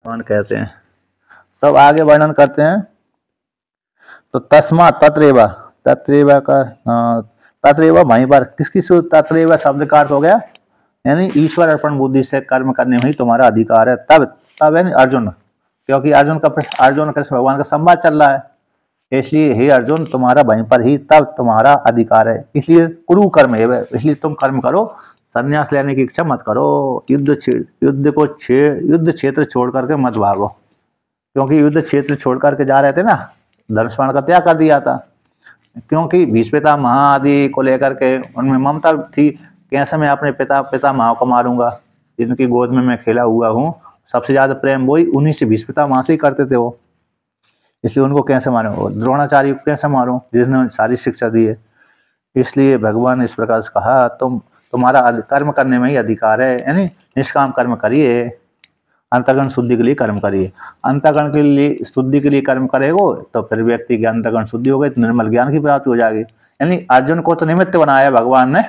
कहते हैं। तो अब आगे वर्णन करते हैं। तो तस्मा तत्रेवा, तत्रेवा का तत्रेवा वहीं पर किसकी तत्रेवा शब्द का अर्थ हो गया, यानी ईश्वर अर्पण बुद्धि से कर्म करने में ही तुम्हारा अधिकार है। तब तब यानी अर्जुन, क्योंकि अर्जुन कृष्ण भगवान का संवाद चल रहा है, इसलिए हे अर्जुन तुम्हारा वहीं पर ही तब तुम्हारा अधिकार है। इसलिए कुरु कर्म है, इसलिए तुम कर्म करो, संन्यास लेने की इच्छा मत करो, युद्ध क्षेत्र छोड़ करके मत भागो, क्योंकि युद्ध क्षेत्र छोड़ करके जा रहे थे ना, धनुष्बाण का त्याग कर दिया था, क्योंकि भीष्म आदि को लेकर के उनमें ममता थी, कैसे मैं अपने पितामह को मारूंगा, जिनकी गोद में मैं खेला हुआ हूँ, सबसे ज्यादा प्रेम वही उन्हीं से भीष्म से ही करते थे वो, इसलिए उनको कैसे मारूं, द्रोणाचार्य को कैसे मारूं जिसने सारी शिक्षा दी है। इसलिए भगवान इस प्रकार से कहा तुम्हारा कर्म करने में ही अधिकार है, यानी निष्काम कर्म करिए, अंतःकरण शुद्धि के लिए कर्म करिए। अंतःकरण के लिए शुद्धि के लिए कर्म करेगो तो फिर व्यक्ति की अंतःकरण शुद्धि हो गई तो निर्मल ज्ञान की प्राप्ति हो जाएगी। यानी अर्जुन को तो निमित्त बनाया भगवान ने,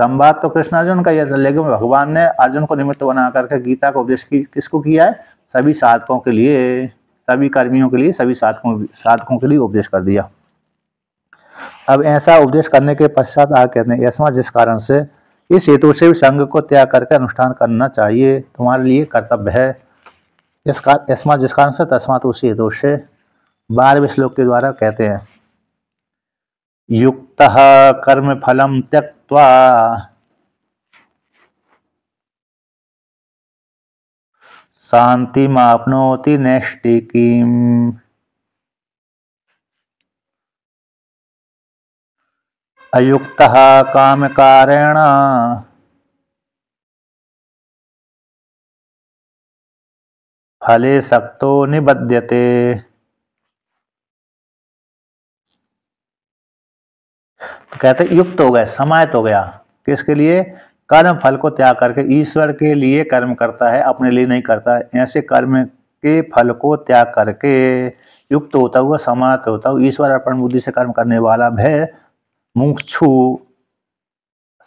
संवाद तो कृष्ण अर्जुन का यह था, लेकिन भगवान ने अर्जुन को निमित्त बना करके गीता का उपदेश किसको किया है, सभी साधकों के लिए, सभी कर्मियों के लिए, सभी साधकों के लिए उपदेश कर दिया। अब ऐसा उपदेश करने के पश्चात आगे कहते हैं, ऐसा जिस कारण से इस हेतु से भी संघ को त्याग करके अनुष्ठान करना चाहिए, तुम्हारे लिए कर्तव्य है। ऐसा जिस कारण से तस्मात् उसी हेतु से 12वें श्लोक के द्वारा कहते हैं, युक्तः कर्म फलम त्यक्त्वा शांतिमाप्नोति नैष्ठिकीम् अयुक्तः कामकारेण फले सक्तो निबध्यते। तो कहते युक्त हो गए, समाहित हो गया, किसके लिए, कर्म फल को त्याग करके ईश्वर के लिए कर्म करता है, अपने लिए नहीं करता है। ऐसे कर्म के फल को त्याग करके युक्त होता हुआ, समाहित होता हुआ, ईश्वर अर्पण बुद्धि से कर्म करने वाला भय मुमुक्षु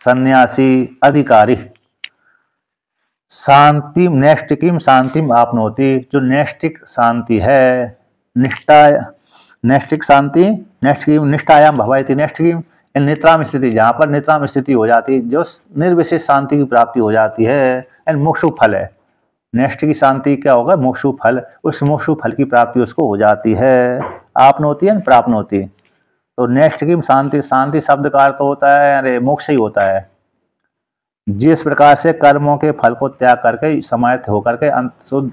सन्यासी अधिकारी शांति नैष्ठिकीम शांतिम आपनोति, जो नैष्ठिक शांति है, निष्ठा नैष्ठिक शांति, नैष्ठिकीम निष्ठायाम भवायति नैष्ठिकीम, नित्राम स्थिति, जहाँ पर नित्राम स्थिति हो जाती है, जो निर्विशेष शांति की प्राप्ति हो जाती है, मोक्षु फल है। नैष्ठिक शांति क्या होगा, मोक्षु फल, उस मोक्षु फल की प्राप्ति उसको हो जाती है, आपनोति है प्राप्नोति। तो नैष्ठिकीम शांति, शांति शब्द का अर्थ होता है अरे मोक्ष ही होता है। जिस प्रकार से कर्मों के फल को त्याग करके समाहित होकर के शुद्ध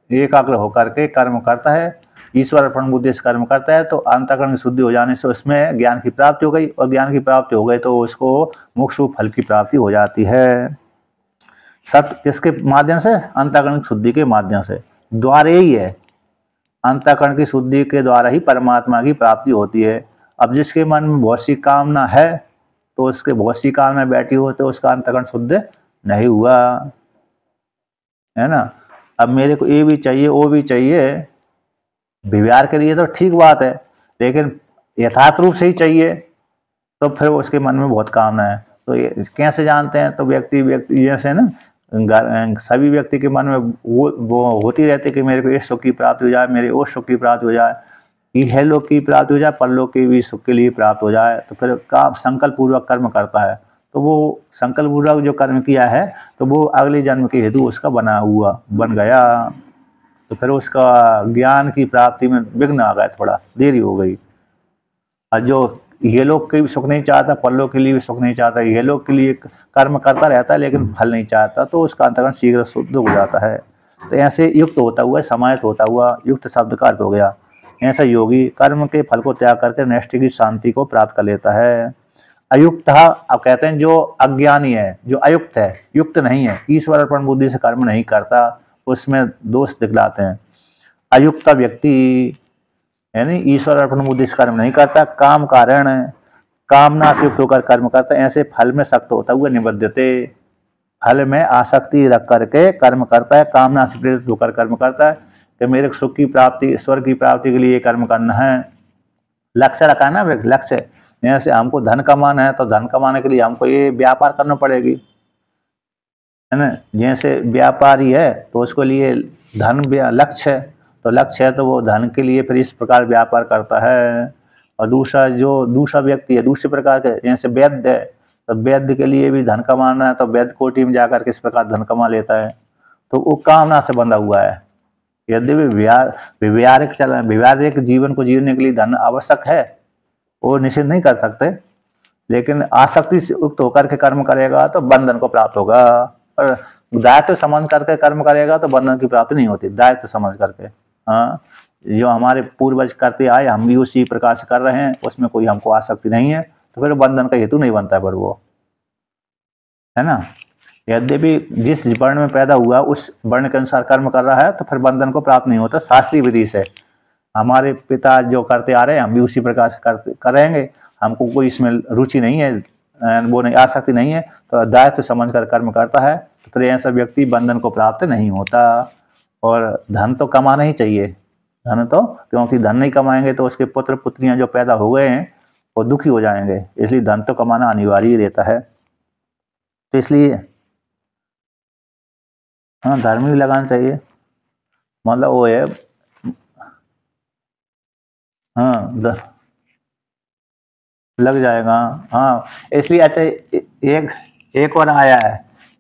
एकाग्र होकर के कर्म करता है, ईश्वर अर्पण बुद्धि से कर्म करता है, तो अंतःकरण की शुद्धि हो जाने से उसमें ज्ञान की प्राप्ति हो गई, और ज्ञान की प्राप्ति हो गई तो उसको मोक्ष फल की प्राप्ति हो जाती है। सत्य किसके माध्यम से, अंतःकरण की शुद्धि के माध्यम से, द्वारे ही है, अंतःकरण की शुद्धि के द्वारा ही परमात्मा की प्राप्ति होती है। अब जिसके मन में बहुत सी कामना है, तो उसके बहुत सी कामना बैठी हो तो उसका अंतःकरण शुद्ध नहीं हुआ, है ना। अब मेरे को ये भी चाहिए वो भी चाहिए, व्यवहार के लिए तो ठीक बात है, लेकिन यथार्थ रूप से ही चाहिए तो फिर उसके मन में बहुत कामना है। तो ये कैसे जानते हैं, तो व्यक्ति जैसे ना, सभी व्यक्ति के मन में वो होती रहती है कि मेरे को इस सुख की प्राप्ति हो जाए, मेरे उस सुख की प्राप्ति हो जाए, यह लोक की प्राप्ति हो जाए, परलोक की भी सुख के लिए प्राप्त हो जाए, तो फिर काम संकल्प पूर्वक कर्म करता है। तो वो संकल्प पूर्वक जो कर्म किया है तो वो अगले जन्म के हेतु उसका बन गया, तो फिर उसका ज्ञान की प्राप्ति में विघ्न आ गया, थोड़ा देरी हो गई। और जो ये लोग के भी सुख नहीं चाहता, परलोक के लिए भी सुख नहीं चाहता, ये लोग के लिए कर्म करता रहता है लेकिन फल नहीं चाहता, तो उसका अंतःकरण शीघ्र शुद्ध हो जाता है। तो ऐसे युक्त होता हुआ, समाहित होता हुआ, युक्त शब्द का अर्थ हो गया, ऐसा योगी कर्म के फल को त्याग करके नैष्ठिक की शांति को प्राप्त कर लेता है। अयुक्त, अब कहते हैं जो अज्ञानी है, जो अयुक्त है, युक्त नहीं है, ईश्वर अर्पण बुद्धि से कर्म नहीं करता, उसमें दोष दिखलाते हैं। अयुक्त व्यक्ति यानी ईश्वर अर्पण बुद्धि से कर्म नहीं करता, काम कारण कामना से युक्त होकर कर्म करता है, ऐसे फल में सख्त होता हुआ निबद्धते, फल में आसक्ति रख करके कर्म करता है, कामना से प्रेरित होकर कर्म करता है कि मेरे सुख की प्राप्ति, ईश्वर की प्राप्ति के लिए कर्म करना है, लक्ष्य रखा है ना, लक्ष्य जैसे हमको धन कमाना है तो धन कमाने के लिए हमको ये व्यापार करना पड़ेगी, है ना। जैसे व्यापारी है तो उसको लिए धन लक्ष्य है, तो लक्ष्य है तो वो धन के लिए फिर इस प्रकार व्यापार करता है। और दूसरा जो दूसरा व्यक्ति है दूसरे प्रकार के, जैसे वैद्य है, तो वैद्य के लिए भी धन कमाना है, तो वैद्य कोटि में जाकर किस प्रकार धन कमा लेता है, तो वो कामना से बंधा हुआ है। यदि व्यवहारिक जीवन को जीने के लिए धन आवश्यक है, वो निषेध नहीं कर सकते, लेकिन आसक्ति से युक्त होकर के कर्म करेगा तो बंधन को प्राप्त होगा। और दायित्व समझ करके कर्म करेगा तो बंधन की प्राप्ति नहीं होती, दायित्व समझ करके। हाँ, जो हमारे पूर्वज करते आए हम भी उसी प्रकार से कर रहे हैं, उसमें कोई हमको आसक्ति नहीं है, तो फिर बंधन का हेतु नहीं बनता है, पर वो है ना। यद्यपि जिस वर्ण में पैदा हुआ उस वर्ण के अनुसार कर्म कर रहा है तो फिर बंधन को प्राप्त नहीं होता। शास्त्रीय विधि से हमारे पिता जो करते आ रहे हैं हम भी उसी प्रकार से करेंगे, हमको कोई इसमें रुचि नहीं है, वो नहीं, आसक्ति नहीं है, तो दायित्व समझ कर कर्म करता है, तो फिर ऐसा व्यक्ति बंधन को प्राप्त नहीं होता। और धन तो कमाना ही चाहिए, धन तो, क्योंकि धन नहीं कमाएंगे तो उसके पुत्र पुत्रियां जो पैदा हो गए हैं वो दुखी हो जाएंगे, इसलिए धन तो कमाना अनिवार्य ही रहता है। तो इसलिए हाँ, धर्म भी लगाना चाहिए, मतलब वो है हाँ लग जाएगा। हाँ, इसलिए अच्छा एक और आया है,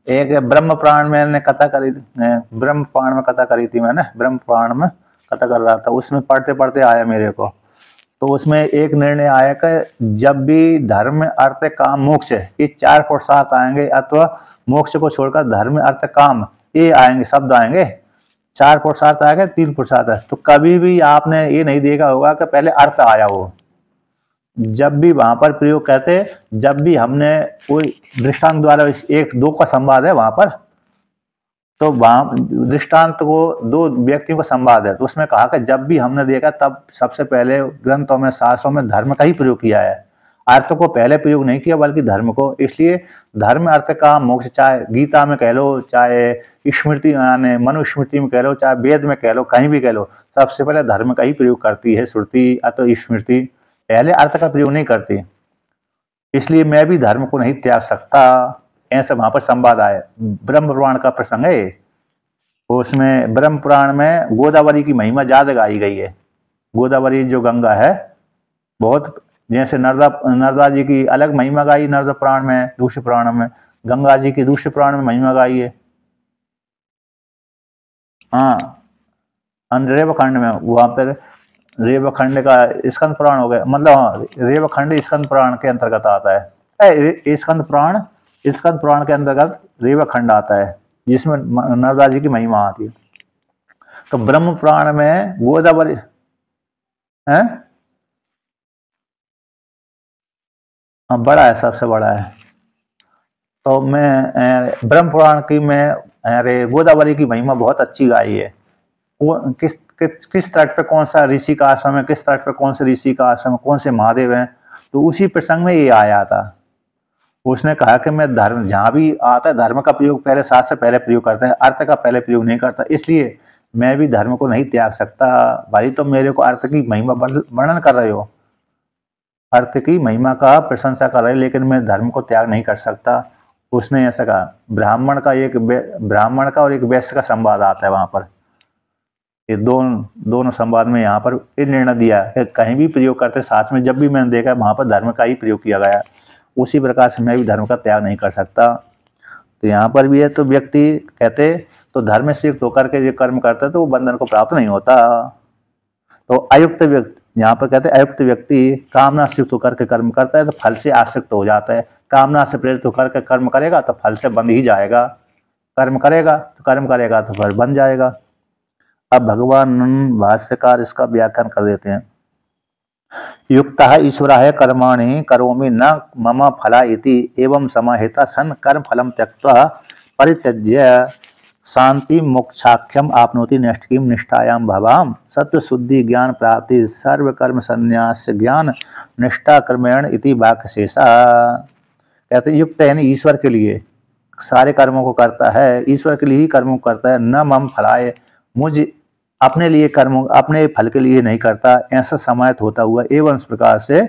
एक ब्रह्म पुराण में मैंने कथा करी, ब्रह्म पुराण में कथा करी थी मैंने, ब्रह्म पुराण में कथा कर रहा था, उसमें पढ़ते पढ़ते आया मेरे को, तो उसमें एक निर्णय आया कि जब भी धर्म अर्थ काम मोक्ष ये चार पुरुषार्थ आएंगे, अथवा मोक्ष को छोड़कर धर्म अर्थ काम ये आएंगे, शब्द आएंगे, चार पुरुषार्थ आएंगे, तीन पुरुषार्थ है, तो कभी भी आपने ये नहीं देखा होगा कि पहले अर्थ आया हो। जब भी वहां पर प्रयोग करते, जब भी हमने कोई दृष्टांत द्वारा एक दो का संवाद है वहां पर, तो वहां दृष्टांत को दो व्यक्तियों का संवाद है, तो उसमें कहा कि जब भी हमने देखा तब सबसे पहले ग्रंथों में शास्त्रों में धर्म का ही प्रयोग किया है, अर्थ को पहले प्रयोग नहीं किया बल्कि धर्म को। इसलिए धर्म अर्थ का मोक्ष, चाहे गीता में कह लो, चाहे स्मृति यानी मनुस्मृति में कह लो, चाहे वेद में कह लो, कहीं भी कह लो, सबसे पहले धर्म का ही प्रयोग करती है श्रुति अथवा स्मृति, पहले अर्थ का प्रयोग नहीं करती। इसलिए मैं भी धर्म को नहीं त्याग सकता, ऐसा वहां पर संवाद आए। ब्रह्म पुराण का प्रसंग है, उसमें ब्रह्म पुराण में गोदावरी की महिमा ज्यादा गाई गई है। गोदावरी जो गंगा है, बहुत जैसे नर्मदा जी की अलग महिमा गाई नर्मदा पुराण में, दूसरे पुराण में, गंगा जी की दूसरे पुराण में महिमा गाई है। हाँ, रेवखंड में, वहां पर रेवखंड का स्कंद पुराण हो गया, मतलब हाँ, रेवखंड स्कंद पुराण के अंतर्गत आता है। स्कंद पुराण के अंतर्गत रेवखंड आता है, जिसमें नर्मदा जी की महिमा आती है। तो ब्रह्म पुराण में गोदावरी है, हाँ बड़ा है, सबसे बड़ा है। तो मैं ब्रह्म पुराण की मैं गोदावरी की महिमा बहुत अच्छी गाई है। वो किस तट पे कौन सा ऋषि का आश्रम है, किस तट पे कौन से ऋषि का आश्रम है, कौन से महादेव हैं, तो उसी प्रसंग में ये आया था। उसने कहा कि मैं धर्म जहां भी आता है धर्म का प्रयोग पहले शास्त्र से पहले प्रयोग करता है, अर्थ का पहले प्रयोग नहीं करता, इसलिए मैं भी धर्म को नहीं त्याग सकता। भाई तो मेरे को अर्थ की महिमा वर्णन कर रहे हो, अर्थ की महिमा का प्रशंसा कर रहे, लेकिन मैं धर्म को त्याग नहीं कर सकता। उसने ऐसा कहा। ब्राह्मण का और एक वैश्य का संवाद आता है वहां पर, ये दोनों संवाद में यहाँ पर ये निर्णय दिया कि कहीं भी प्रयोग करते साथ में, जब भी मैंने देखा वहां पर धर्म का ही प्रयोग किया गया, उसी प्रकार से मैं भी धर्म का त्याग नहीं कर सकता। तो यहाँ पर भी है, तो व्यक्ति कहते तो धर्म से युक्त होकर के जो कर्म करता है तो वो बंधन को प्राप्त नहीं होता। तो अयुक्त व्यक्ति, यहाँ पर कहते हैं अयुक्त व्यक्ति कामना से युक्त होकर के कर्म करता है तो फल से आसक्त हो जाता है। कामना से प्रेरित होकर के कर्म करेगा तो फल से बंध ही जाएगा, कर्म करेगा तो फल बन जाएगा। अब भगवान भाष्यकार इसका व्याख्यान कर देते हैं। युक्तः ईश्वराय कर्माणि करोमि न मम फला इति एवं समाहिता सन कर्म फलम त्यक्त्वा परित्यज्य शांति मोक्षाख्यम आपनोति नैष्ठिकीं निष्ठायां भवाम सत्व शुद्धि ज्ञान प्राप्ति सर्व कर्म संन्यास ज्ञान निष्ठा कर्मेण इति वाक्य शेषा। कहते युक्त यानी ईश्वर के लिए सारे कर्मों को करता है, ईश्वर के लिए ही कर्मों को करता है। न मम फलाय, मुझ अपने लिए कर्मों, अपने फल के लिए नहीं करता, ऐसा समाहित होता हुआ, एवं इस प्रकार से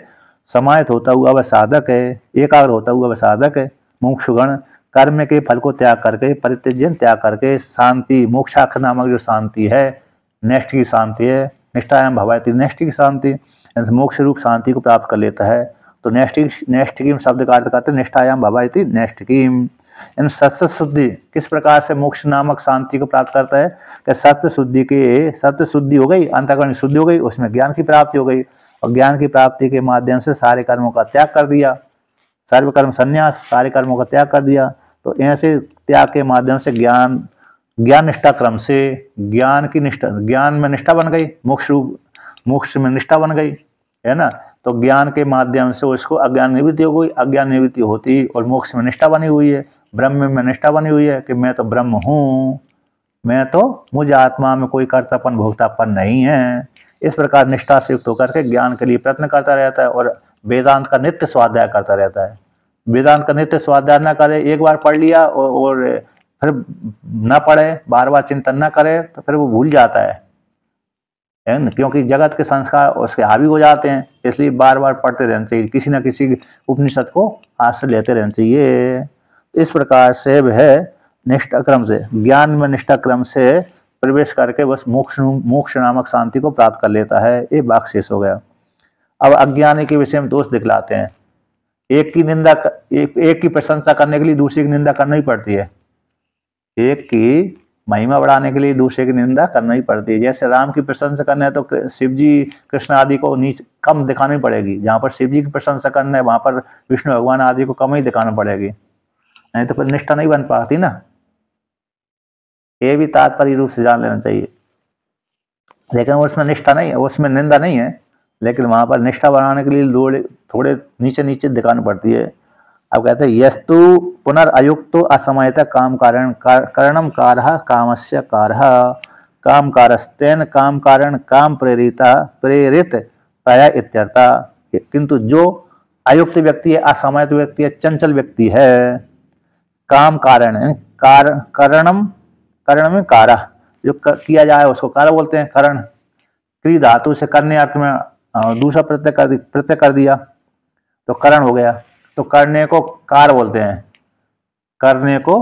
समाहित होता हुआ वह साधक है, एकाग्र होता हुआ वह साधक है, मोक्षगण कर्म के फल को त्याग करके, परित्यज्य त्याग करके शांति मोक्षाक्ष नामक जो शांति है, नेष्ठ की शांति है, निष्ठायाम भवायति नेष्ठ की शांति, मोक्ष रूप शांति को प्राप्त कर लेता है। तो नेष्ठिकीम शब्द का अर्थ करते निष्ठायाम भवायति नेष्ठिकीम। इन सत्य शुद्धि किस प्रकार से मोक्ष नामक शांति को प्राप्त करता है कि सत्य शुद्धि हो गई, अंतःकरण शुद्धि हो गई, उसमें ज्ञान की प्राप्ति हो गई और ज्ञान की प्राप्ति के माध्यम से सारे कर्मों का त्याग कर दिया, सर्व कर्म संन्यास, सारे कर्मों का त्याग कर दिया। तो ऐसे त्याग के माध्यम से ज्ञान निष्ठा क्रम से ज्ञान की निष्ठा, ज्ञान में निष्ठा बन गई, मोक्ष में निष्ठा बन गई, है ना। तो ज्ञान के माध्यम से उसको अज्ञान निवृत्ति हो गई, अज्ञान निवृत्ति होती और मोक्ष में निष्ठा बनी हुई है, ब्रह्म में निष्ठा बनी हुई है कि मैं तो ब्रह्म हूँ, मैं तो मुझ आत्मा में कोई कर्तापन भोक्तापन नहीं है। इस प्रकार निष्ठा से युक्त होकर के ज्ञान के लिए प्रयत्न करता रहता है और वेदांत का नित्य स्वाध्याय करता रहता है। वेदांत का नित्य स्वाध्याय न करे, एक बार पढ़ लिया और फिर न पढ़े, बार बार चिंतन न करे तो फिर वो भूल जाता है ना, क्योंकि जगत के संस्कार उसके हावी हो जाते हैं। इसलिए बार बार पढ़ते रहना चाहिए, किसी न किसी उपनिषद को आश्रय लेते रहना चाहिए। इस प्रकार से वह निष्ठा क्रम से, ज्ञान में निष्ठा क्रम से प्रवेश करके बस मोक्ष नामक शांति को प्राप्त कर लेता है। ये वाक्य शेष हो गया। अब अज्ञानी के विषय में दोष दिखलाते हैं। एक की प्रशंसा करने के लिए दूसरे की निंदा करना ही पड़ती है, एक की महिमा बढ़ाने के लिए दूसरे की निंदा करना ही पड़ती है। जैसे राम की प्रशंसा करना है तो शिव जी कृष्ण आदि को नीच कम दिखानी पड़ेगी, जहाँ पर शिव जी की प्रशंसा करना है वहाँ पर विष्णु भगवान आदि को कम ही दिखाना पड़ेगी, नहीं तो फिर निष्ठा नहीं बन पाती ना। ये भी तात्पर्य रूप से जान लेना चाहिए। लेकिन उसमें निष्ठा नहीं है, उसमें निंदा नहीं है, लेकिन वहाँ पर निष्ठा बनाने के लिए थोड़े नीचे नीचे दिखानी पड़ती है। अब कहते हैं यस्तु पुनर्युक्तो असमयता काम कारणम कारः कामस्य कारः काम कारस्तेन काम कारण काम प्रेरित तया इत्यर्था। किंतु जो अयुक्त व्यक्ति है, असमयत व्यक्ति है, चंचल व्यक्ति है, काम कारण करण में कारः जो किया जाए उसको कार बोलते हैं। करण क्री धातु से करने अर्थ में दूसरा प्रत्यय कर दिया तो करण हो गया। तो करने को कार बोलते हैं, करने को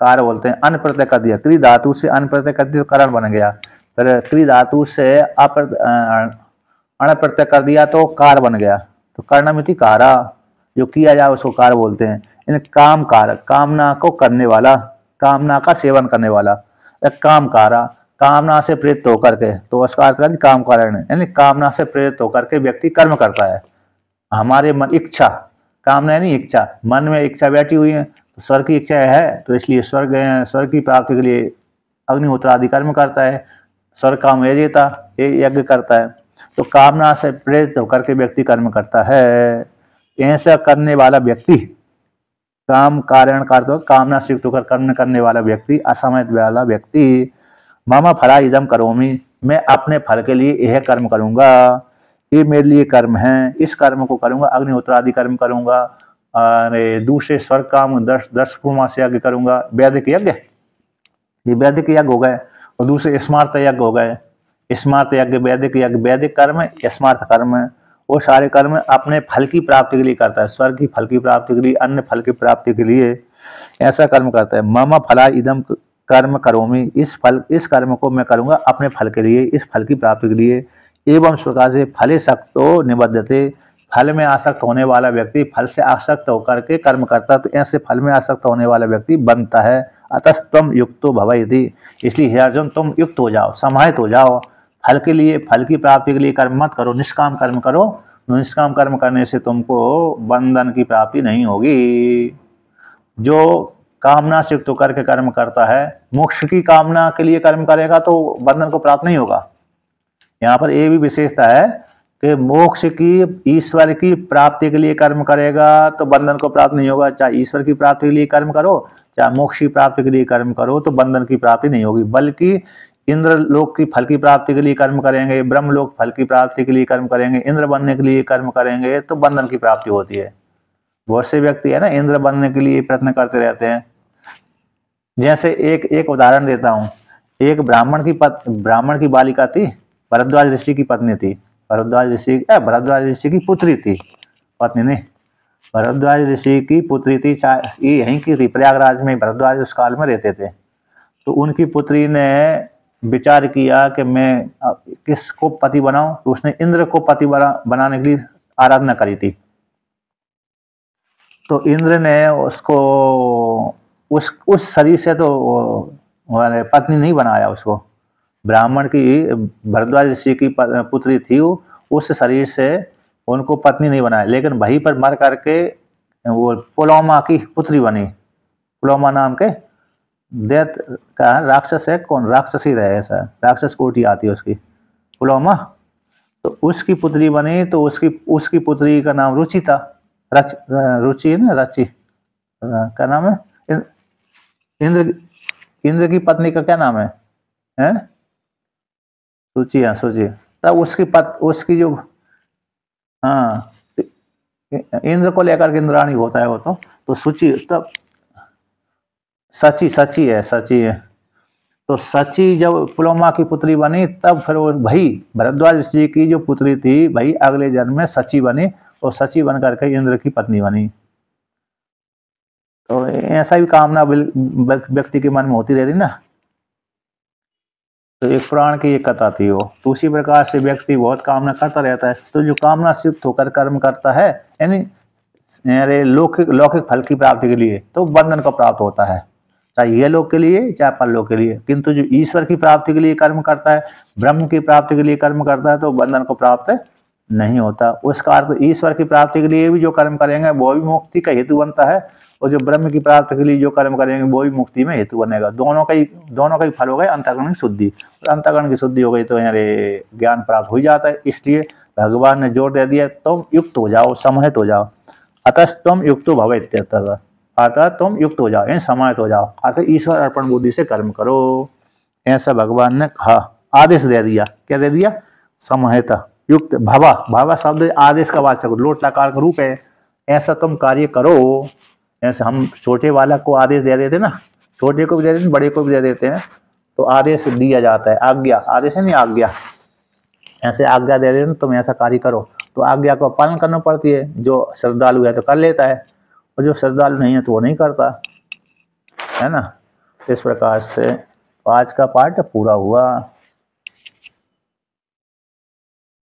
कार बोलते हैं। अन प्रत्यय कर दिया, क्री धातु से अन प्रत्यय कर दिया तो करण बन गया। फिर क्री धातु से अण प्रत्यय कर दिया तो कार बन गया। तो कर्णमिति कारा, जो किया जाए उसको कार बोलते हैं। इन काम कारक, कामना को करने वाला, कामना का सेवन करने वाला, काम कारा, कामना से प्रेरित होकर के, तो उसका अर्थ काम कारण है, यानी कामना से प्रेरित होकर के व्यक्ति कर्म करता है। हमारे मन इच्छा, कामना यानी इच्छा, मन में इच्छा बैठी हुई है, तो स्वर्ग की इच्छा है तो इसलिए स्वर्ग की प्राप्ति के लिए अग्निहोत्र आदि कर्म करता है, स्वर्ग काम यज्ञ करता है। तो कामना से प्रेरित होकर के व्यक्ति कर्म करता है। ऐसा करने वाला व्यक्ति, काम कारण करते कामना से युक्त होकर कर्म करने वाला व्यक्ति, असमयत वाला व्यक्ति, मम फला इदम करोमि, मैं अपने फल के लिए यह कर्म करूंगा, ये मेरे लिए कर्म है, इस कर्म को करूंगा, अग्निहोत्र आदि कर्म करूंगा, दूसरे स्वर्ग काम 10 पूर्णमास यज्ञ करूंगा, वैदिक यज्ञ, ये वैदिक यज्ञ हो गए, और दूसरे स्मार्त यज्ञ हो गए। स्मार्त यज्ञ, वैदिक यज्ञ, वैदिक कर्म, स्मार्त कर्म, वो सारे कर्म अपने फल की प्राप्ति के लिए करता है, स्वर्ग की फल की प्राप्ति के लिए, अन्य फल की प्राप्ति के लिए ऐसा कर्म करता है। मम फला इदम कर्म करोमि, इस कर्म को मैं करूंगा अपने फल के लिए, इस फल की प्राप्ति के लिए। एवं इस प्रकार से फले सक्तो निबद्धते, फल में आसक्त होने वाला व्यक्ति फल से आसक्त होकर के कर्म करता है, तो ऐसे फल में आसक्त होने वाला व्यक्ति बनता है। अतस्तम युक्तो भवैति, इसलिए हे अर्जुन तुम युक्त हो जाओ, समाहित हो जाओ। फल के लिए, फल की प्राप्ति के लिए कर्म मत करो, निष्काम कर्म करो। निष्काम कर्म करने से तुमको बंधन की प्राप्ति नहीं होगी। जो कामना से युक्त होकर के कर्म करता है, मोक्ष की कामना के लिए कर्म करेगा तो बंधन को प्राप्त नहीं होगा। यहाँ पर ये भी विशेषता है कि मोक्ष की, ईश्वर की प्राप्ति के लिए कर्म करेगा तो बंधन को प्राप्त नहीं होगा। चाहे ईश्वर की प्राप्ति के लिए कर्म करो, चाहे मोक्ष की प्राप्ति के लिए कर्म करो, तो बंधन की प्राप्ति नहीं होगी। बल्कि इंद्र लोक की फल की प्राप्ति के लिए कर्म करेंगे, ब्रह्म लोक फल की प्राप्ति के लिए कर्म करेंगे, इंद्र बनने के लिए कर्म करेंगे तो बंधन की प्राप्ति होती है। बहुत से व्यक्ति है ना इंद्र बनने के लिए प्रयत्न करते रहते हैं। जैसे एक उदाहरण देता हूँ। एक ब्राह्मण की बालिका थी, भरद्वाज ऋषि की पत्नी थी, भरद्वाज ऋषि की पुत्री थी, पत्नी नहीं। भरद्वाज ऋषि की पुत्री थी, ये यहीं की थी, प्रयागराज में भरद्वाज उस काल में रहते थे। तो उनकी पुत्री ने विचार किया कि मैं किसको पति बनाऊं, तो उसने इंद्र को पति बनाने के लिए आराधना करी थी। तो इंद्र ने उसको उस शरीर से तो पत्नी नहीं बनाया उसको। ब्राह्मण की भरद्वाज ऋषि की पुत्री थी, उस शरीर से उनको पत्नी नहीं बनाया, लेकिन वहीं पर मर करके वो पुलोमा की पुत्री बनी। पुलोमा नाम के दैत का राक्षस है, कौन राक्षसी रहे, ऐसा राक्षस कोटि आती है उसकी, पुलोमा। तो उसकी पुत्री बनी, तो उसकी पुत्री का नाम रुचि था। रुचि है ना, रचि क्या नाम है, इंद्र की पत्नी का क्या नाम है, हैं? रुचि, हाँ रुचि। तब उसकी जो, हाँ इंद्र को लेकर के इंद्राणी होता है वो तो सूची, तब सची है। तो सची जब पुलोमा की पुत्री बनी, तब फिर वो भाई भरद्वाज जी की जो पुत्री थी भाई अगले जन्म में सची बनी, और सची बन करके इंद्र की पत्नी बनी। तो ऐसा भी कामना व्यक्ति के मन में होती रहती ना। तो एक पुराण की एक कथा थी वो, तो उसी प्रकार से व्यक्ति बहुत कामना करता रहता है। तो जो कामना सिद्ध होकर कर्म करता है, यानी लौकिक फल की प्राप्ति के लिए, तो बंधन को प्राप्त होता है, चाहे ये लोग के लिए चाहे परलोक के लिए। किंतु जो ईश्वर की प्राप्ति के लिए कर्म करता है, ब्रह्म की प्राप्ति के लिए कर्म करता है, तो बंधन को प्राप्त नहीं होता। उसका अर्थ ईश्वर की प्राप्ति के लिए भी जो कर्म करेंगे वो भी मुक्ति का हेतु बनता है, और जो ब्रह्म की प्राप्ति के लिए जो कर्म करेंगे वो भी मुक्ति में हेतु बनेगा। दोनों का ही फल हो गए अंतःकरण की शुद्धि। अंतःकरण की शुद्धि हो गई तो यार ज्ञान प्राप्त हो जाता है। इसलिए भगवान ने जोर दे दिया, तुम युक्त हो जाओ, समाहित हो जाओ। अतः तुम युक्त भवेत्, अतः तुम युक्त हो जाओ, समाहित हो जाओ, अतः ईश्वर अर्पण बुद्धि से कर्म करो, ऐसा भगवान ने कहा, आदेश दे दिया। क्या दे दिया? समाहित युक्त भवा। भवा शब्द आदेश का वाचक, लोट लकार का रूप है। ऐसा तुम कार्य करो। ऐसे हम छोटे बालक को आदेश दे देते ना, छोटे को भी दे देते, बड़े को भी दे देते हैं, तो आदेश दिया जाता है। आज्ञा, आदेश है नहीं आज्ञा, ऐसे आज्ञा दे देते तुम ऐसा कार्य करो, तो आज्ञा को पालन करना पड़ती है। जो श्रद्धालु है तो कर लेता है, और जो श्रद्धालु नहीं है तो वो नहीं करता है ना। इस प्रकार से आज का पाठ पूरा हुआ।